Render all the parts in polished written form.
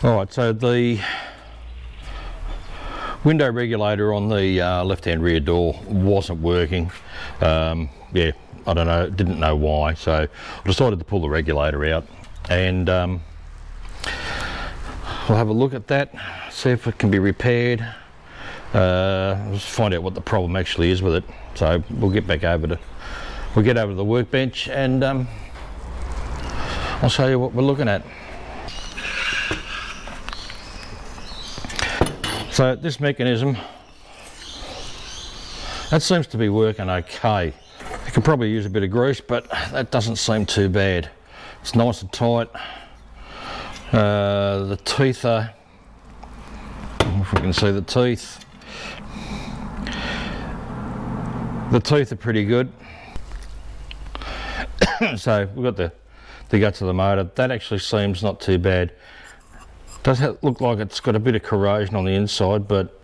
Alright, so the window regulator on the left-hand rear door wasn't working. Yeah, I don't know, didn't know why, so I decided to pull the regulator out, and we'll have a look at that, see if it can be repaired, just find out what the problem actually is with it. So we'll get back over to, we'll get over to the workbench, and I'll show you what we're looking at. So this mechanism, that seems to be working okay. You could probably use a bit of grease, but that doesn't seem too bad. It's nice and tight. The teeth are, if we can see the teeth. The teeth are pretty good. So we've got the guts of the motor. That actually seems not too bad. Does look like it's got a bit of corrosion on the inside, but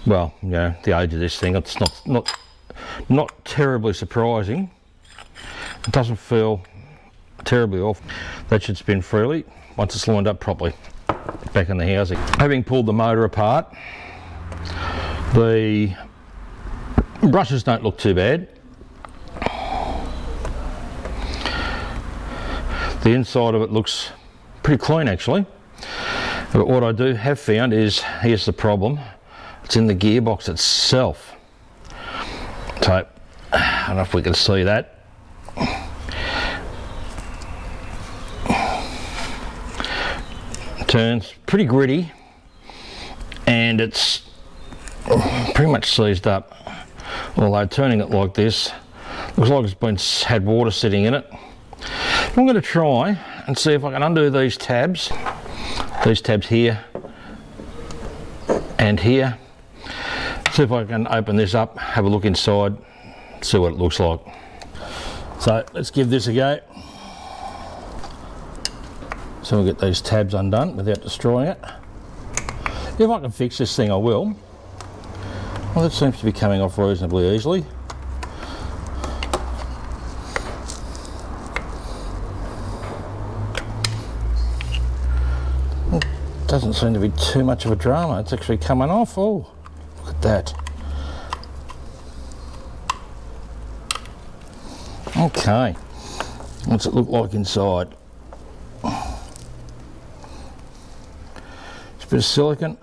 well, you know, the age of this thing, it's not terribly surprising. It doesn't feel terribly off. That should spin freely once it's lined up properly back in the housing. Having pulled the motor apart, the brushes don't look too bad. The inside of it looks pretty clean actually. But what I do have found is, here's the problem, it's in the gearbox itself. So, I don't know if we can see that. It turns pretty gritty, and it's pretty much seized up. Although turning it like this, looks like it's had water sitting in it. I'm going to try and see if I can undo these tabs here and here. See if I can open this up, have a look inside, see what it looks like. So let's give this a go. So we'll get these tabs undone without destroying it. If I can fix this thing, I will. Well, that seems to be coming off reasonably easily. Doesn't seem to be too much of a drama. It's actually coming off. Oh, look at that. Okay, what's it look like inside? It's a bit of silicone.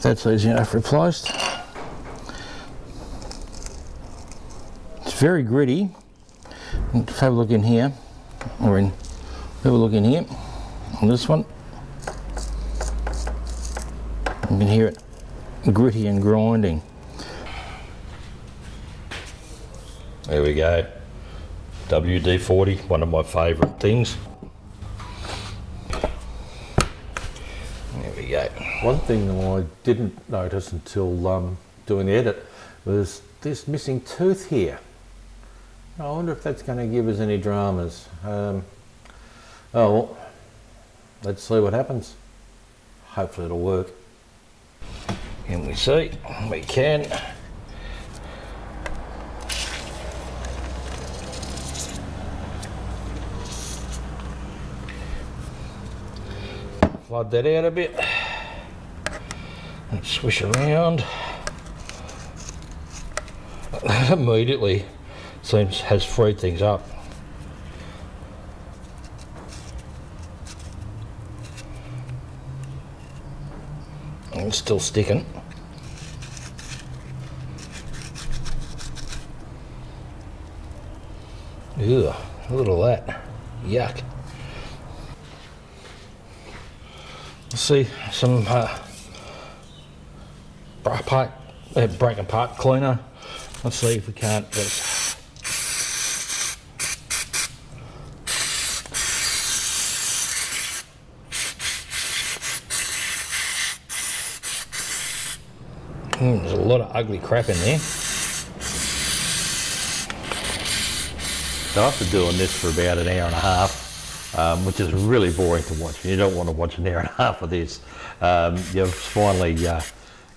That's easy enough replaced. It's very gritty. Let's have a look in here. Have a look in here on this one. You can hear it gritty and grinding. There we go. WD-40, one of my favourite things. There we go. One thing I didn't notice until doing the edit was this missing tooth here. I wonder if that's going to give us any dramas. Oh well, let's see what happens. Hopefully it'll work. Can we see? We can. Flood that out a bit and swish around. That immediately has freed things up. And it's still sticking. Ugh, look at that. Yuck. Let's see some break apart cleaner. Let's see if we can't just there's a lot of ugly crap in there. So after doing this for about an hour and a half, which is really boring to watch, you don't want to watch an hour and a half of this, you're finally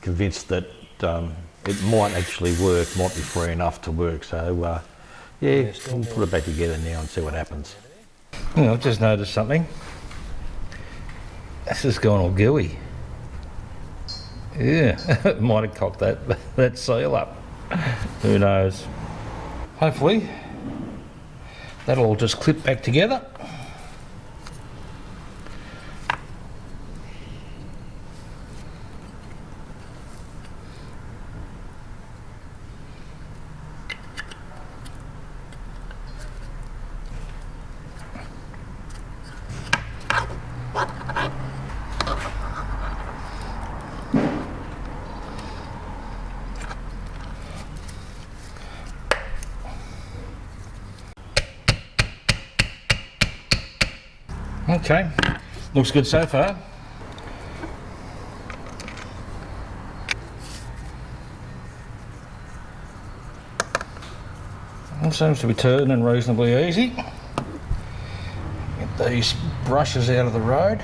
convinced that it might actually work, might be free enough to work. So Yeah, we'll put it back together now and see what happens. Yeah, I've just noticed something. This has gone all gooey. Yeah, might have cocked that seal up. Who knows? Hopefully that'll all just clip back together. Okay, looks good so far. It seems to be turning reasonably easy. Get these brushes out of the road.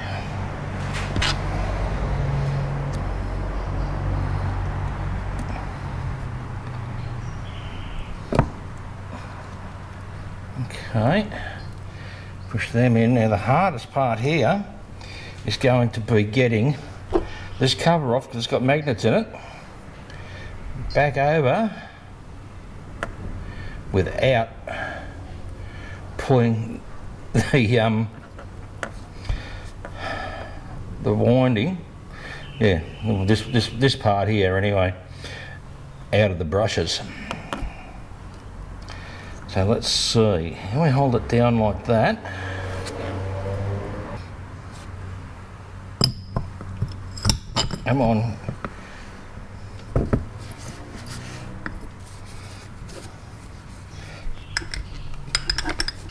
Okay. Push them in. Now the hardest part here is going to be getting this cover off because it's got magnets in it. Back over without pulling the winding. Yeah, well, this part here anyway, out of the brushes. So let's see, can we hold it down like that? Come on.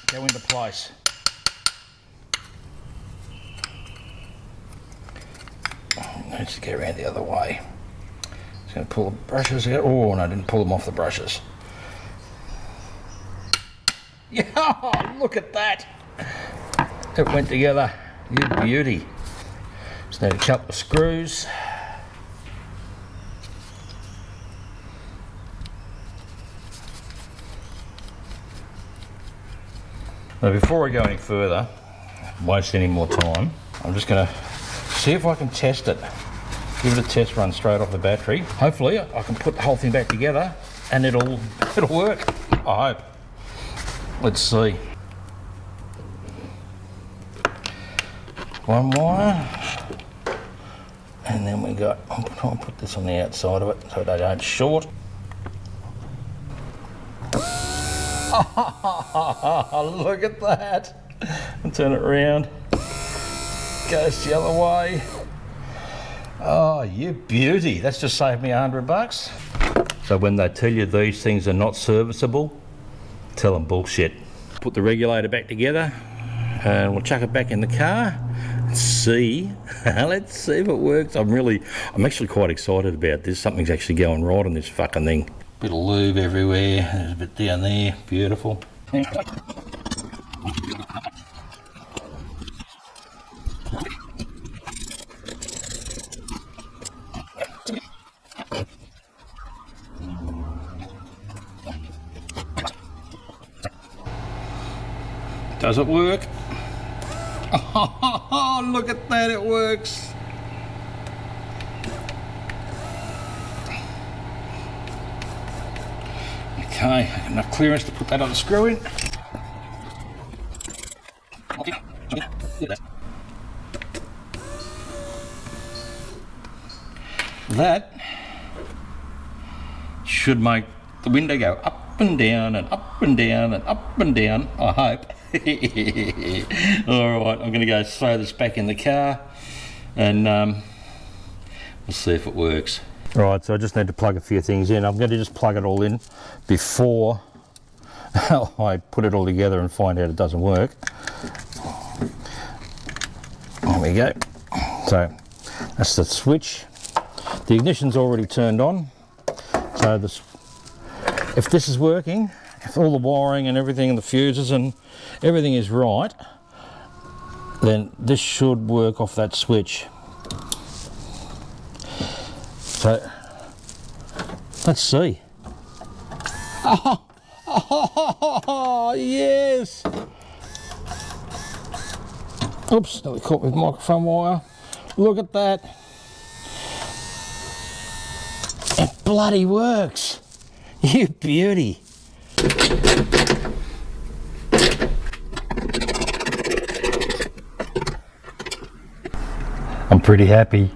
Go into place. Needs to get around the other way. Just going to pull the brushes out. Oh, no, I didn't pull them off the brushes. Yeah, look at that. It went together. You beauty. Just need a couple of screws. Now before I go any further, waste any more time, I'm just going to see if I can test it. Give it a test run straight off the battery. Hopefully I can put the whole thing back together and it'll work. I hope. Let's see. One wire, and then we got, I'll put this on the outside of it so they don't short. Look at that. And turn it around. Goes the other way. Oh, you beauty. That's just saved me $100. So when they tell you these things are not serviceable, tell them bullshit. Put the regulator back together and we'll chuck it back in the car. Let's see if it works. I'm actually quite excited about this. Something's actually going right on this fucking thing. Bit of lube everywhere. There's a bit down there. Beautiful. Does it work? Oh, look at that, it works. Okay, enough clearance to put that other screw in. That should make the window go up and down and up and down and up and down, I hope. Alright, I'm going to go throw this back in the car and we'll see if it works. Right, so I just need to plug a few things in. I'm going to just plug it all in before I put it all together and find out it doesn't work. There we go. So that's the switch. The ignition's already turned on. So if this is working, if all the wiring and everything and the fuses and everything is right, then this should work off that switch. So let's see. Oh, yes! Oops, nearly caught with microphone wire. Look at that. It bloody works. You beauty. I'm pretty happy.